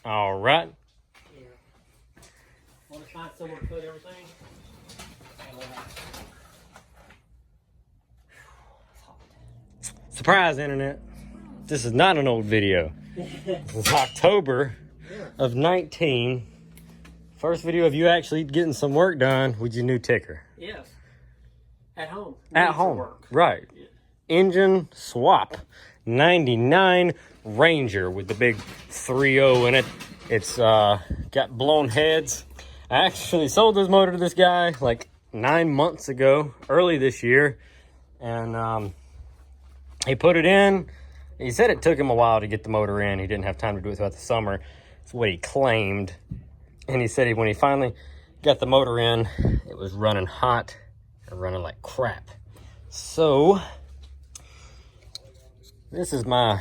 All right. Yeah. Want to find somewhere to put everything? Surprise, internet. This is not an old video. This is October of 19. First video of you actually getting some work done with your new ticker. Yes. At home. At home. Right. Yeah. Engine swap. 99 Ranger with the big 3.0 in it. It's got blown heads. I actually sold this motor to this guy like 9 months ago, early this year. And he put it in. He said it took him a while to get the motor in. He didn't have time to do it throughout the summer. That's what he claimed. And he said when he finally got the motor in, it was running hot and running like crap. So, this is from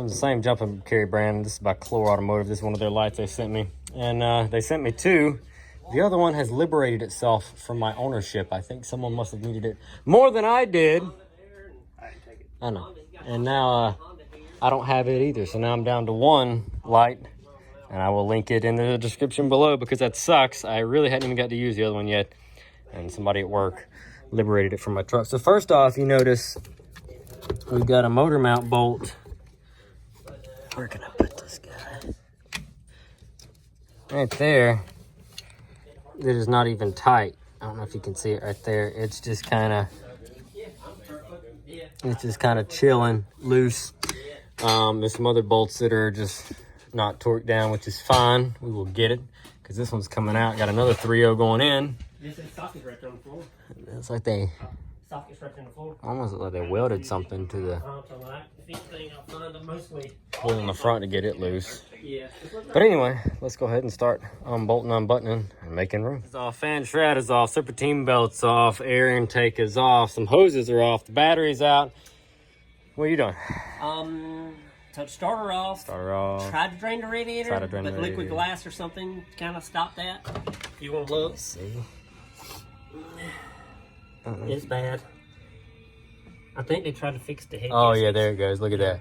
the same jump and carry brand. This is by Chlor Automotive. This is one of their lights they sent me. And they sent me two. The other one has liberated itself from my ownership. I think someone must have needed it more than I did. I know. And now I don't have it either. So now I'm down to one light. And I will link it in the description below because that sucks. I really hadn't even got to use the other one yet. And somebody at work liberated it from my truck. So first off, you notice we've got a motor mount bolt. Where can I put this guy? Right there. It is not even tight. I don't know if you can see it right there. It's just kind of chilling, loose. There's some other bolts that are just not torqued down, which is fine. We will get it because this one's coming out. Got another 3.0 going in. This is socket right on the floor. It's like they sockets right on the floor. Almost like they welded something to the hole in the front to get it loose. Yeah. But anyway, let's go ahead and start unbolting, unbuttoning, and making room. It's off, fan shroud is off, serpentine belt's off, air intake is off, some hoses are off, the battery's out. What are you doing? So start her off. Tried to drain the radiator, but liquid glass or something kind of stopped that. You want to look? Let's see. It's bad. I think they tried to fix the head. Oh yeah, there it goes. Look at that.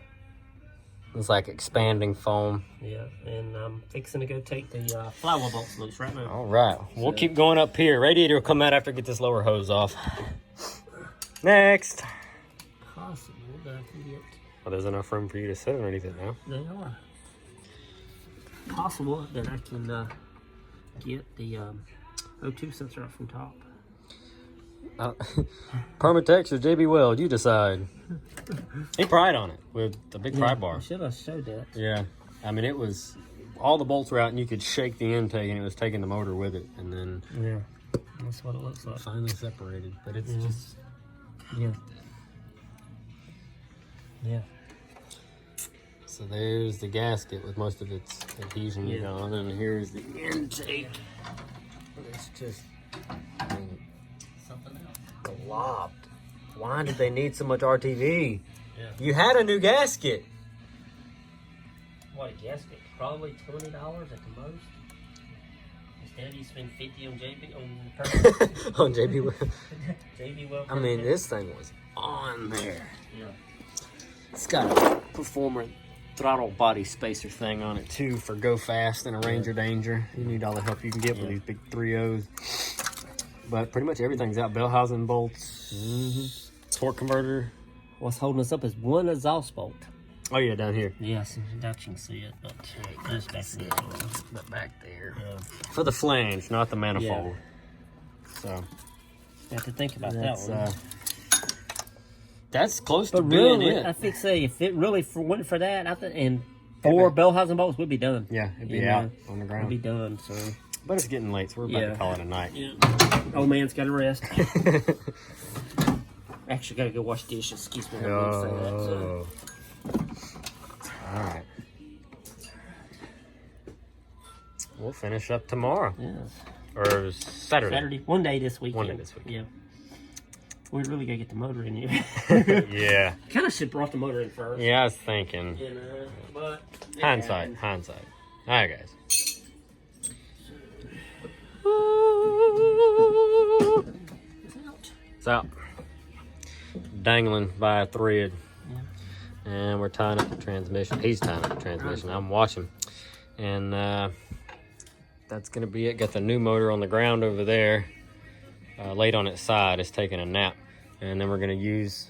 It's like expanding foam. Yeah, and I'm fixing to go take the flower bolts loose right now. All right, we'll keep going up here. Radiator will come out after I get this lower hose off. Next. Possible that I can get. Well, there's enough room for you to sit underneath it now. They are. Possible that I can get the O2 sensor up from top. Permatex or JB Weld, you decide. He pried on it with a big pry bar. I should have showed that. Yeah, I mean it was all the bolts were out, and you could shake the intake, and it was taking the motor with it, and then that's what it looks like. Finally separated, but it's just So there's the gasket with most of its adhesion gone, and here's the intake. It's just Something else. globbed. Why did they need so much RTV? Yeah. You had a new gasket. What a gasket? Probably $20 at the most. Instead, you spend $50 on JB On JB Weld. JB Weld. I mean, this thing was on there. Yeah. It's got a Performer throttle body spacer thing on it too for go fast and a Ranger danger. You need all the help you can get with these big 3.0s. But pretty much everything's out. Bell housing bolts, torque converter. What's holding us up is one exhaust bolt. Oh yeah, down here. Yes, that you can see it, but just back there. But back there. For the flange, not the manifold. So you have to think about that one. That's close to but being really, it. I think if it really went for that, I think, and 4 bell housing bolts would be done. Yeah, it'd be out on the ground. It'd be done. So, but it's getting late, so we're about to call it a night. Yeah. Old man's got to rest. Actually, gotta go wash dishes. Excuse me. I didn't say that, so. All right. We'll finish up tomorrow. Yes. Or Saturday. One day this week. One day this week. Yeah. We really gotta get the motor in here. Yeah. Kind of should have brought the motor in first. Yeah, I was thinking. You know, but hindsight. All right, guys. It's out. Dangling by a thread. Yeah. And we're tying up the transmission. He's tying up the transmission. I'm watching. And that's going to be it. Got the new motor on the ground over there. Laid on its side. It's taking a nap. And then we're going to use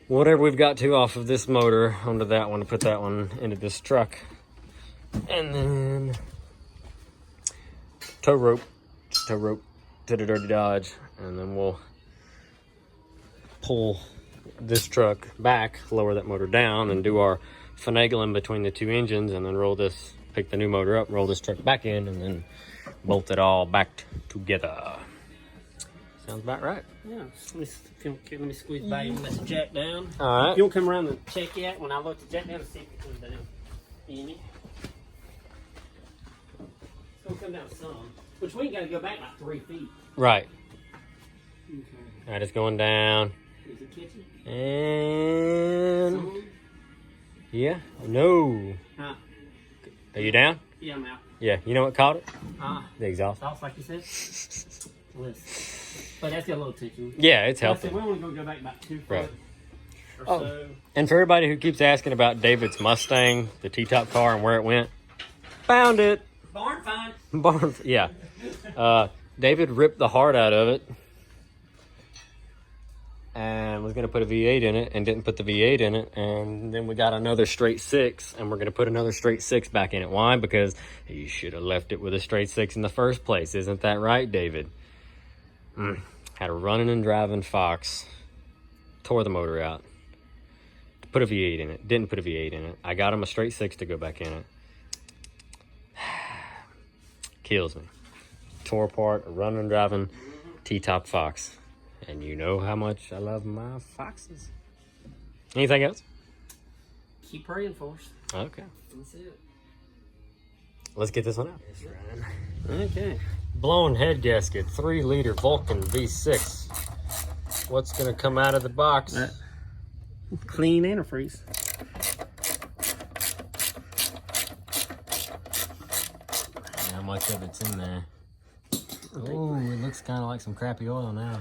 whatever we've got to off of this motor onto that one to put that one into this truck. And then tow rope to the Dirty Dodge. And then we'll pull this truck back, lower that motor down, and do our finagling between the two engines, and then roll this, pick the new motor up, roll this truck back in, and then bolt it all back together. Sounds about right. Yeah. Let me squeeze back and let the jack down. All right. You won't come around and check yet when I load the jack down to see if it comes down. Any? It's gonna come down some, which we ain't gotta go back like 3 feet. Right. Okay. All right, it's going down. Is it catching? And Some? yeah, no. Huh. Are you down? Yeah, I'm out. Yeah. You know what caught it? The exhaust. Off like you said. Listen. But that's got a little tension. Yeah, it's Like I healthy. said, we're only gonna go back about 2 foot Right. or so. And for everybody who keeps asking about David's Mustang, the T-top car, and where it went, found it. Barn find. Barn, yeah. David ripped the heart out of it and was going to put a V8 in it and didn't put the V8 in it. And then we got another straight 6, and we're going to put another straight 6 back in it. Why? Because he should have left it with a straight 6 in the first place. Isn't that right, David? Had a running and driving Fox. Tore the motor out. Put a V8 in it. Didn't put a V8 in it. I got him a straight 6 to go back in it. Kills me. Tore apart a running and driving T-top Fox. And you know how much I love my Foxes. Anything else? Keep praying for us. Okay. That's it. Let's get this one out. Okay. Blown head gasket, 3-liter Vulcan V6. What's going to come out of the box? Clean antifreeze. How much of it's in there? Oh, it looks kind of like some crappy oil now.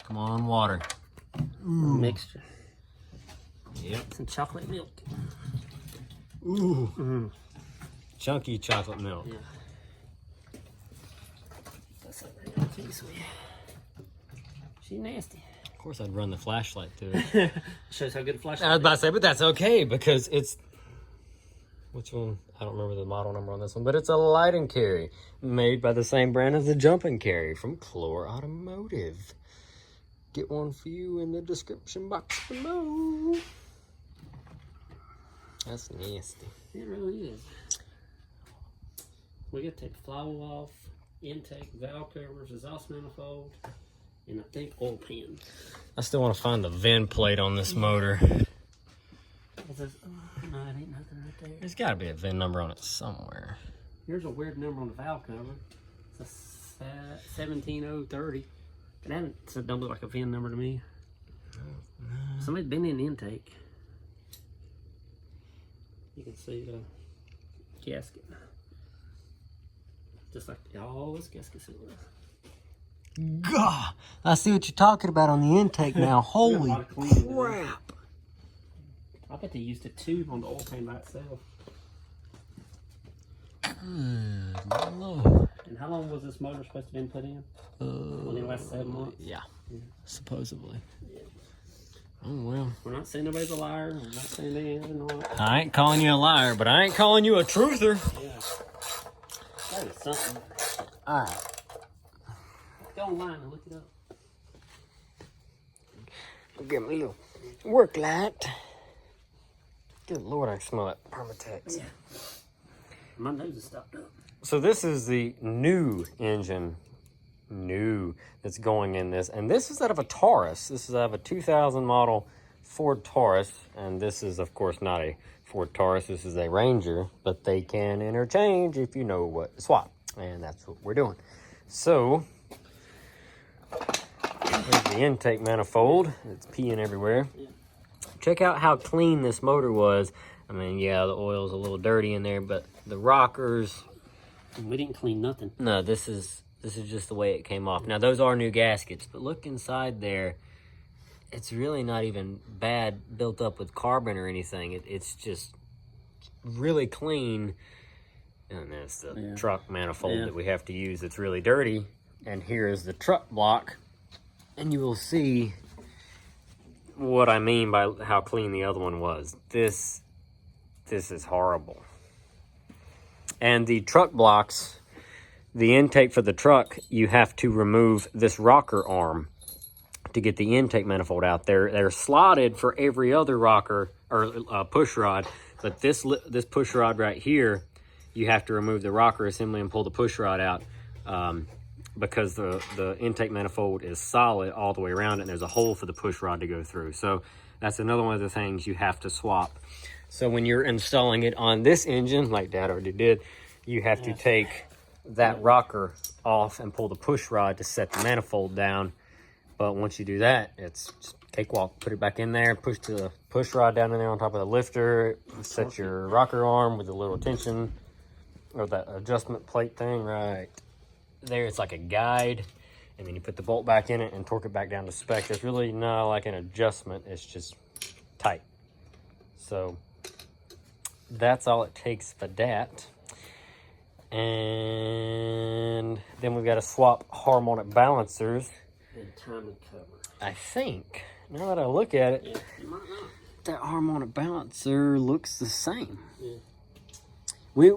Come on, water. Mixture. Yep. Some chocolate milk. Ooh. Chunky chocolate milk. Yeah. That's a real piece of She's nasty. Of course, I'd run the flashlight to it. Shows how good a flashlight I was about to say, but that's okay because it's... Which one? I don't remember the model number on this one, but it's a light and carry made by the same brand as the jump and carry from Chlor Automotive. Get one for you in the description box below. That's nasty. It really is. We got to take the flywheel off, intake, valve covers, exhaust manifold, and I think oil pan. I still want to find the VIN plate on this motor. No, it ain't nothing right there. There's got to be a VIN number on it somewhere. Here's a weird number on the valve cover. It's a 17030. That don't look like a VIN number to me. Somebody's been in the intake. You can see the gasket. Just like, oh, this gasket's it was. God, I see what you're talking about on the intake now. Holy crap. I bet they used a tube on the oil pan by itself. Good Lord. And how long was this motor supposed to have been put in? Only the last 7 months? Yeah, supposedly. Yeah. Oh, well. We're not saying nobody's a liar. We're not saying they are not. I ain't calling you a liar, but I ain't calling you a truther. Yeah. That is something. All right. Go online and look it up. Give me a little work light. Good Lord, I can smell that Permatex. Yeah. My nose is stopped up. So this is the new engine. That's going in this. And this is out of a Taurus. This is out of a 2000 model Ford Taurus. And this is, of course, not a Ford Taurus. This is a Ranger. But they can interchange if you know what to swap. And that's what we're doing. So, here's the intake manifold. It's peeing everywhere. Yeah. Check out how clean this motor was. I mean, yeah, the oil's a little dirty in there, but the rockers... We didn't clean nothing. No, this is just the way it came off. Now, those are new gaskets, but look inside there. it's really not even bad built up with carbon or anything. It's just really clean. And that's the truck manifold that we have to use. It's really dirty. And here is the truck block. And you will see what I mean by how clean the other one was. This is horrible. And the truck blocks, the intake for the truck, you have to remove this rocker arm to get the intake manifold out. They're slotted for every other rocker or push rod, but this push rod right here, you have to remove the rocker assembly and pull the push rod out because the intake manifold is solid all the way around it, and there's a hole for the push rod to go through. So that's another one of the things you have to swap. So when you're installing it on this engine, like Dad already did, you have to take that rocker off and pull the push rod to set the manifold down. But once you do that, it's just cakewalk. Put it back in there, push the push rod down in there on top of the lifter, set your rocker arm with a little tension, or that adjustment plate thing right there. It's like a guide, and then you put the bolt back in it and torque it back down to spec. It's really not like an adjustment, it's just tight. So that's all it takes for that. And then we've got to swap harmonic balancers. And timing cover. I think, now that I look at it, Yeah, you might not. that harmonic balancer looks the same. Yeah.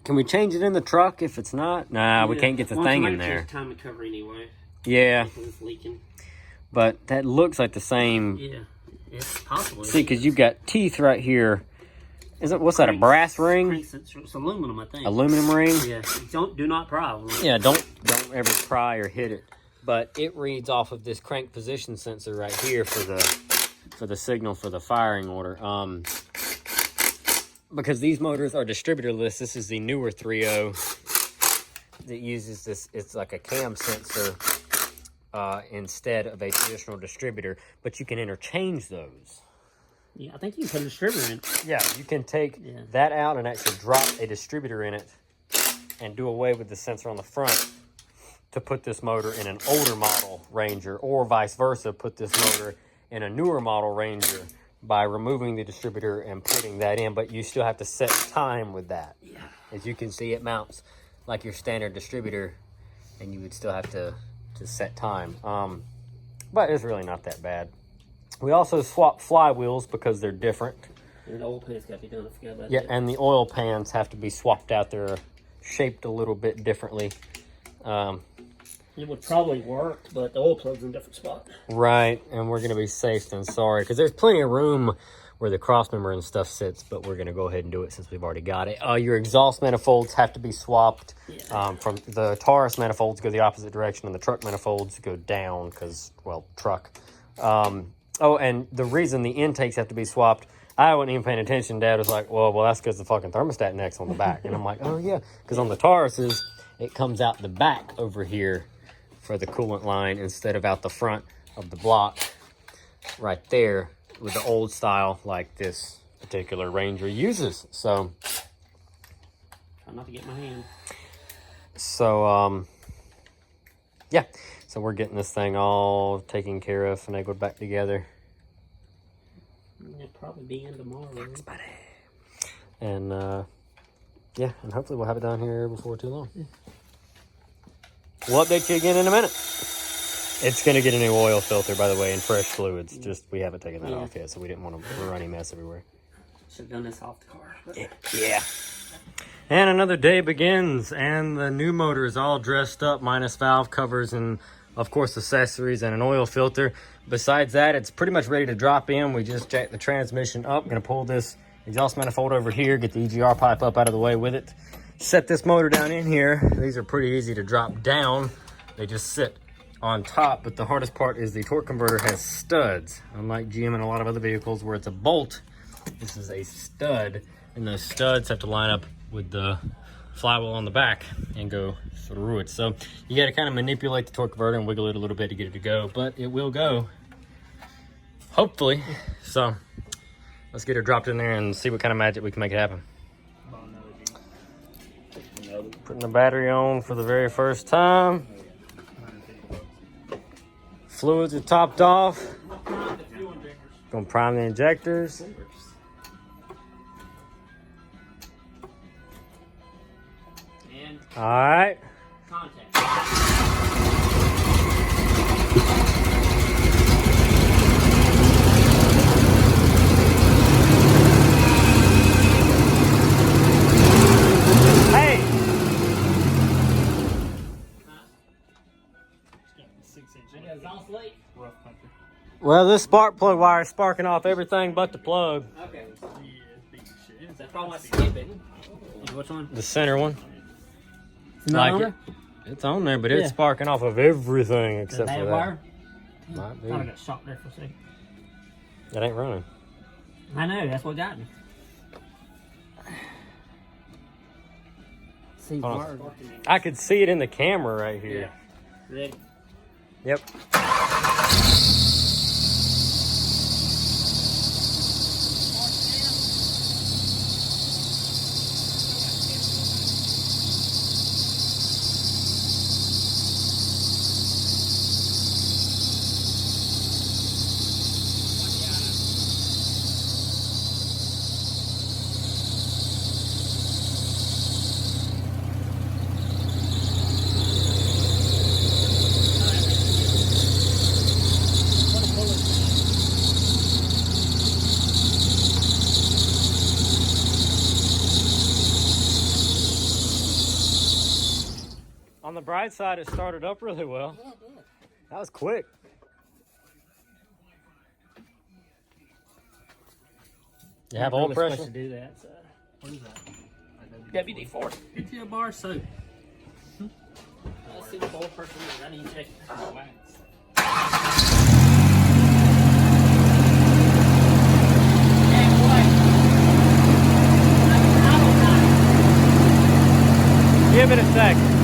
Can we change it in the truck if it's not? Nah, we can't get the thing in there. Timing cover anyway. Yeah, It's leaking. but that looks like the same. Yeah, it's possible. See, because you've got teeth right here. What's that, a brass ring? It's aluminum, I think. Aluminum ring? Yeah, do not pry. Yeah, don't ever pry or hit it. But it reads off of this crank position sensor right here for the signal for the firing order. Because these motors are distributorless. This is the newer 3.0 that uses this. It's like a cam sensor instead of a traditional distributor, but you can interchange those. Yeah, I think you can put a distributor in. Yeah, you can take that out and actually drop a distributor in it and do away with the sensor on the front to put this motor in an older model Ranger, or vice versa, put this motor in a newer model Ranger by removing the distributor and putting that in. But you still have to set time with that. Yeah. As you can see, it mounts like your standard distributor, and you would still have to set time. But it's really not that bad. We also swap flywheels because they're different. And the oil pans got to be done. I forgot about Yeah, that. and the oil pans have to be swapped out. They're shaped a little bit differently. It would probably work, but the oil plug's in a different spot. Right, and we're going to be safe than sorry, because there's plenty of room where the crossmember and stuff sits, but we're going to go ahead and do it since we've already got it. Your exhaust manifolds have to be swapped. From the Taurus manifolds go the opposite direction, and the truck manifolds go down because, well, truck. Oh, and the reason the intakes have to be swapped, I wasn't even paying attention. Dad was like, well, that's because the fucking thermostat neck's on the back. And I'm like, oh, yeah, because on the Tauruses, it comes out the back over here for the coolant line instead of out the front of the block right there with the old style like this particular Ranger uses. So, Try not to get my hand. So, yeah. So we're getting this thing all taken care of, finagled back together. It'll probably be in tomorrow. Thanks, buddy. And, yeah, and hopefully we'll have it down here before too long. We'll update you again in a minute. It's going to get a new oil filter, by the way, and fresh fluids. Just, we haven't taken that off yet, so we didn't want to run any mess everywhere. Should have done this off the car. But... Yeah. And another day begins, and the new motor is all dressed up, minus valve covers and, of course, accessories and an oil filter. Besides that, it's pretty much ready to drop in. We just jacked the transmission up. Going to pull this exhaust manifold over here, get the EGR pipe up out of the way with it. Set this motor down in here. These are pretty easy to drop down. They just sit on top, but the hardest part is the torque converter has studs. Unlike GM and a lot of other vehicles where it's a bolt, this is a stud, and those studs have to line up with the flywheel on the back and go through it. So you got to kind of manipulate the torque converter and wiggle it a little bit to get it to go, but it will go, hopefully. So let's get it dropped in there and see what kind of magic we can make it happen. Putting the battery on for the very first time. Fluids are topped off. Gonna prime the injectors. And All right. contact. Hey. Exhaust leak. Well, this spark plug wire is sparking off everything but the plug. Okay. That's probably skipping. Which one? The center one. Not Like on it. there? It's on there, but Yeah. it's sparking off of everything The except for bad that. wire? Might be. Thought I got shocked there for a second. That ain't running. I know, that's what got me. See, Hold on. wire. I could see it in the camera right here. Ready? Yep. On the bright side, it started up really well. Yeah, it did. That was quick. You have oil pressure? Supposed to do that. So. What is that? WD-40. PTO bar soap. Let's see the oil pressure is. I need to check it. Give it a second.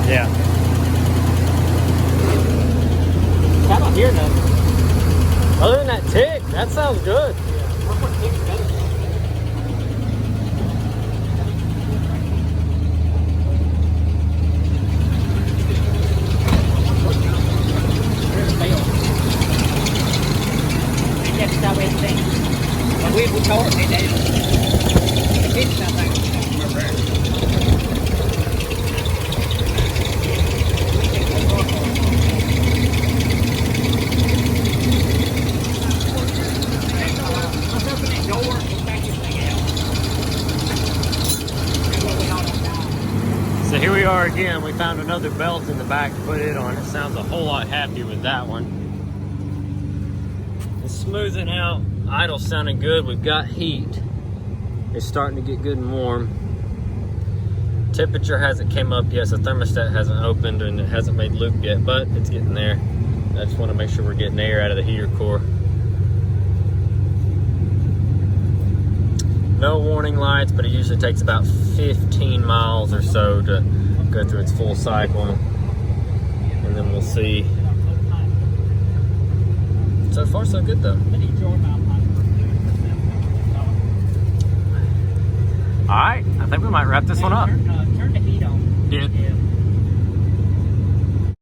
Yeah. I don't hear nothing. Other than that tick, that sounds good. So here we are again. We found another belt in the back to put it on. It sounds a whole lot happier with that one. It's smoothing out. Idle sounding good. We've got heat. It's starting to get good and warm. Temperature hasn't came up yet, so thermostat hasn't opened and it hasn't made loop yet, but it's getting there. I just want to make sure we're getting air out of the heater core. No warning lights, but it usually takes about 15 miles or so to go through its full cycle. And then we'll see. So far, so good though. All right, I think we might wrap this one up. Turn the heat on. Yeah.